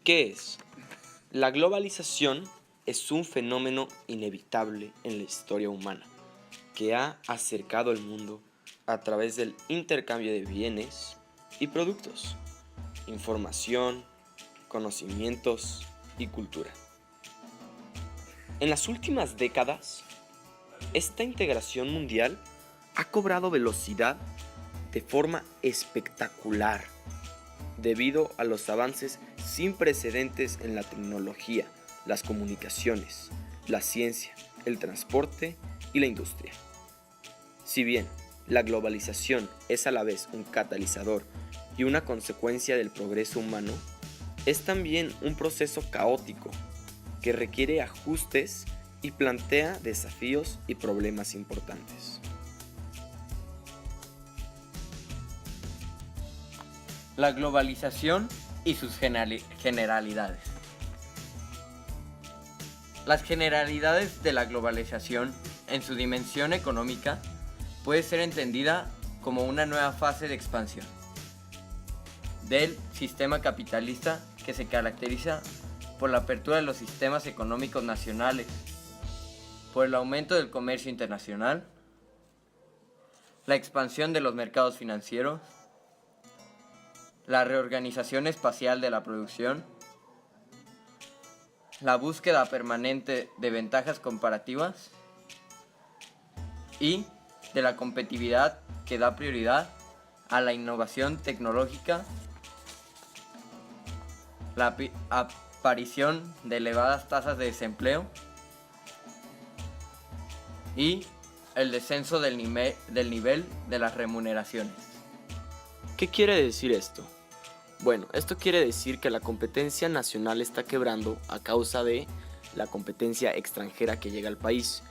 ¿Qué es? La globalización es un fenómeno inevitable en la historia humana que ha acercado el mundo a través del intercambio de bienes y productos, información, conocimientos y cultura. En las últimas décadas, esta integración mundial ha cobrado velocidad de forma espectacular debido a los avances sin precedentes en la tecnología, las comunicaciones, la ciencia, el transporte y la industria. Si bien la globalización es a la vez un catalizador y una consecuencia del progreso humano, es también un proceso caótico que requiere ajustes y plantea desafíos y problemas importantes. La globalización y sus generalidades. Las generalidades de la globalización en su dimensión económica puede ser entendida como una nueva fase de expansión del sistema capitalista que se caracteriza por la apertura de los sistemas económicos nacionales, por el aumento del comercio internacional, la expansión de los mercados financieros, la reorganización espacial de la producción, la búsqueda permanente de ventajas comparativas y de la competitividad que da prioridad a la innovación tecnológica, la aparición de elevadas tasas de desempleo y el descenso del nivel de las remuneraciones. ¿Qué quiere decir esto? Bueno, esto quiere decir que la competencia nacional está quebrando a causa de la competencia extranjera que llega al país.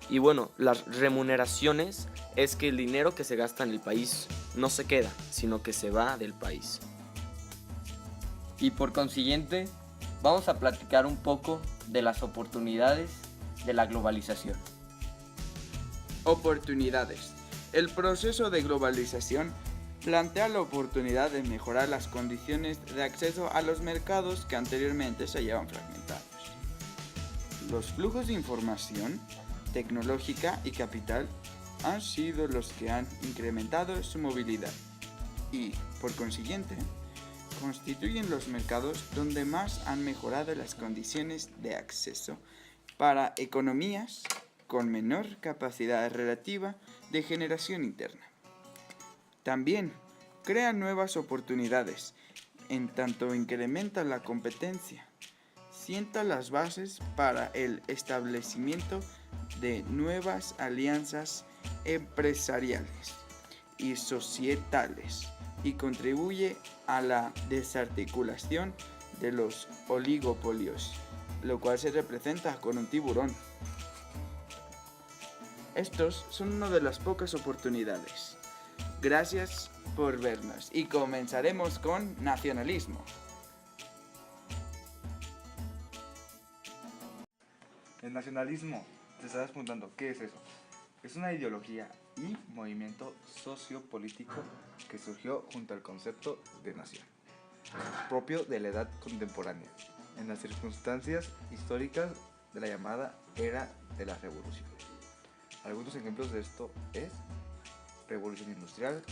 Y bueno, las remuneraciones es que el dinero que se gasta en el país no se queda, sino que se va del país. Y por consiguiente, vamos a platicar un poco de las oportunidades de la globalización. Oportunidades. El proceso de globalización plantea la oportunidad de mejorar las condiciones de acceso a los mercados que anteriormente se hallaban fragmentados. Los flujos de información, tecnológica y capital han sido los que han incrementado su movilidad y, por consiguiente, constituyen los mercados donde más han mejorado las condiciones de acceso para economías con menor capacidad relativa de generación interna. También crea nuevas oportunidades, en tanto incrementa la competencia, sienta las bases para el establecimiento de nuevas alianzas empresariales y societales y contribuye a la desarticulación de los oligopolios, lo cual se representa con un tiburón. Estos son una de las pocas oportunidades. Gracias por vernos y comenzaremos con nacionalismo. El nacionalismo, te estarás preguntando, ¿qué es eso? Es una ideología y movimiento sociopolítico que surgió junto al concepto de nación, propio de la edad contemporánea, en las circunstancias históricas de la llamada Era de la Revolución. Algunos ejemplos de esto es Revolución Industrial,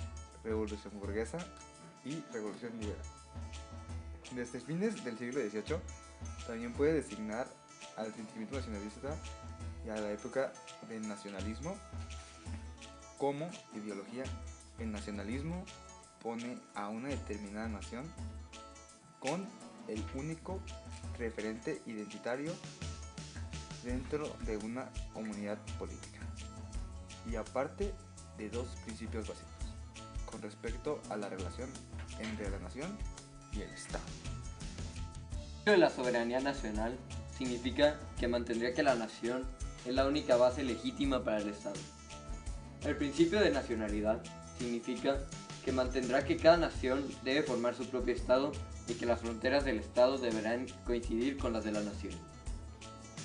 Revolución Burguesa y Revolución Liberal. Desde fines del siglo XVIII también puede designar al sentimiento nacionalista y a la época del nacionalismo como ideología. El nacionalismo pone a una determinada nación con el único referente identitario dentro de una comunidad política y aparte de dos principios básicos con respecto a la relación entre la nación y el Estado. La soberanía nacional significa que mantendría que la nación es la única base legítima para el Estado. El principio de nacionalidad significa que mantendrá que cada nación debe formar su propio Estado y que las fronteras del Estado deberán coincidir con las de la nación.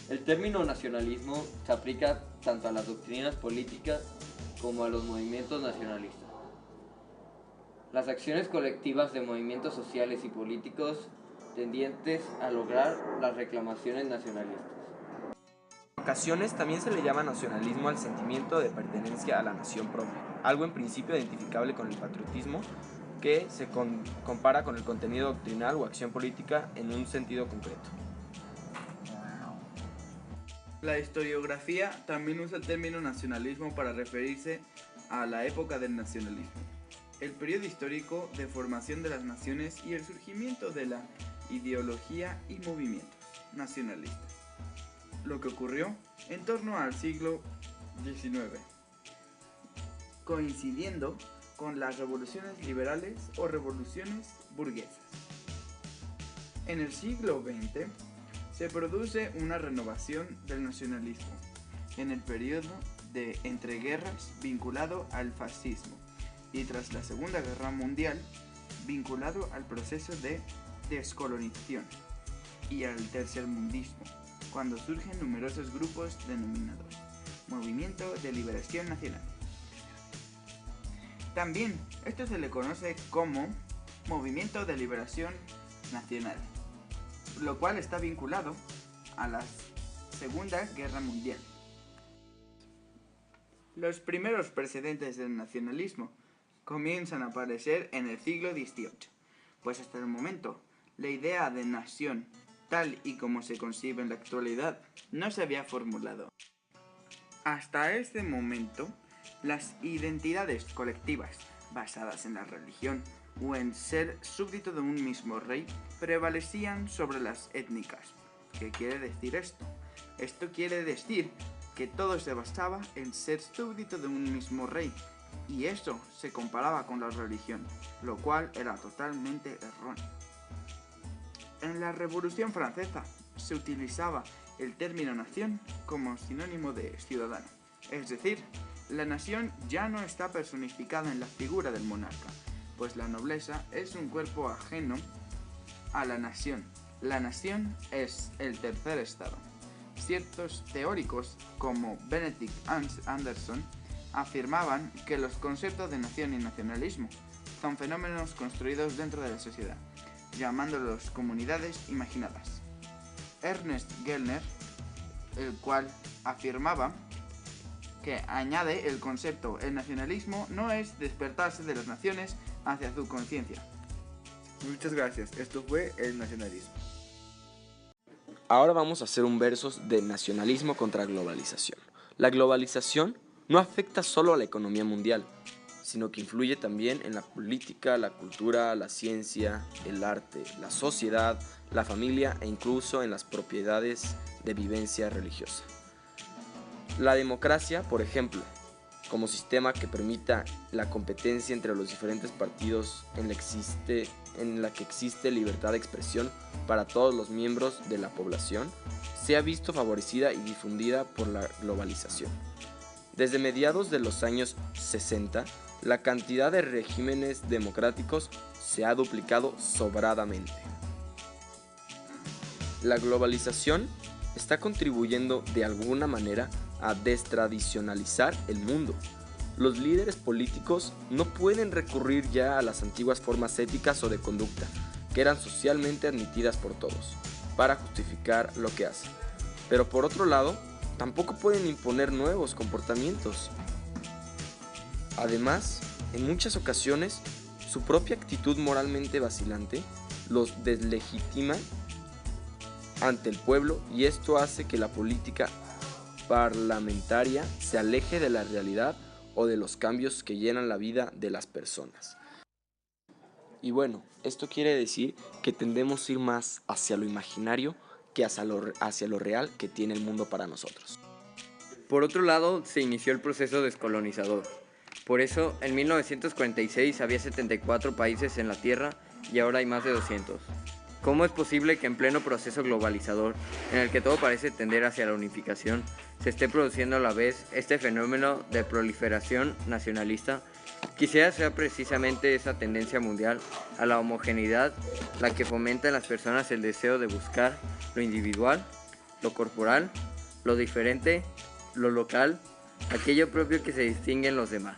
El término nacionalismo se aplica tanto a las doctrinas políticas como a los movimientos nacionalistas. Las acciones colectivas de movimientos sociales y políticos tendientes a lograr las reclamaciones nacionalistas. En ocasiones también se le llama nacionalismo al sentimiento de pertenencia a la nación propia, algo en principio identificable con el patriotismo que se compara con el contenido doctrinal o acción política en un sentido concreto. La historiografía también usa el término nacionalismo para referirse a la época del nacionalismo, el periodo histórico de formación de las naciones y el surgimiento de la ideología y movimientos nacionalistas, lo que ocurrió en torno al siglo XIX, coincidiendo con las revoluciones liberales o revoluciones burguesas. En el siglo XX se produce una renovación del nacionalismo en el periodo de entreguerras vinculado al fascismo y tras la Segunda Guerra Mundial vinculado al proceso de descolonización y al tercermundismo, cuando surgen numerosos grupos denominados Movimiento de Liberación Nacional. También esto se le conoce como Movimiento de Liberación Nacional, lo cual está vinculado a la Segunda Guerra Mundial. Los primeros precedentes del nacionalismo comienzan a aparecer en el siglo XVIII, pues hasta el momento la idea de nación, tal y como se concibe en la actualidad, no se había formulado. Hasta este momento, las identidades colectivas basadas en la religión o en ser súbdito de un mismo rey prevalecían sobre las étnicas. ¿Qué quiere decir esto? Esto quiere decir que todo se basaba en ser súbdito de un mismo rey, y eso se comparaba con la religión, lo cual era totalmente erróneo. En la Revolución Francesa se utilizaba el término nación como sinónimo de ciudadano, es decir, la nación ya no está personificada en la figura del monarca, pues la nobleza es un cuerpo ajeno a la nación. La nación es el tercer estado. Ciertos teóricos, como Benedict Anderson, afirmaban que los conceptos de nación y nacionalismo son fenómenos construidos dentro de la sociedad, llamándolos comunidades imaginadas. Ernest Gellner, el cual afirmaba que añade el concepto: el nacionalismo no es despertarse de las naciones hacia su conciencia. Muchas gracias, esto fue el nacionalismo. Ahora vamos a hacer un versus de nacionalismo contra globalización. La globalización no afecta solo a la economía mundial, sino que influye también en la política, la cultura, la ciencia, el arte, la sociedad, la familia e incluso en las propiedades de vivencia religiosa. La democracia, por ejemplo, como sistema que permita la competencia entre los diferentes partidos en la que existe libertad de expresión para todos los miembros de la población, se ha visto favorecida y difundida por la globalización. Desde mediados de los años 60, la cantidad de regímenes democráticos se ha duplicado sobradamente. La globalización está contribuyendo de alguna manera a destradicionalizar el mundo. Los líderes políticos no pueden recurrir ya a las antiguas formas éticas o de conducta que eran socialmente admitidas por todos para justificar lo que hacen. Pero por otro lado, tampoco pueden imponer nuevos comportamientos. Además, en muchas ocasiones, su propia actitud moralmente vacilante los deslegitima ante el pueblo, y esto hace que la política parlamentaria se aleje de la realidad o de los cambios que llenan la vida de las personas. Y bueno, esto quiere decir que tendemos a ir más hacia lo imaginario que hacia lo real que tiene el mundo para nosotros. Por otro lado, se inició el proceso descolonizador. Por eso, en 1946 había 74 países en la Tierra y ahora hay más de 200. ¿Cómo es posible que en pleno proceso globalizador, en el que todo parece tender hacia la unificación, se esté produciendo a la vez este fenómeno de proliferación nacionalista? Quizás sea precisamente esa tendencia mundial a la homogeneidad la que fomenta en las personas el deseo de buscar lo individual, lo corporal, lo diferente, lo local, aquello propio que se distingue en los demás.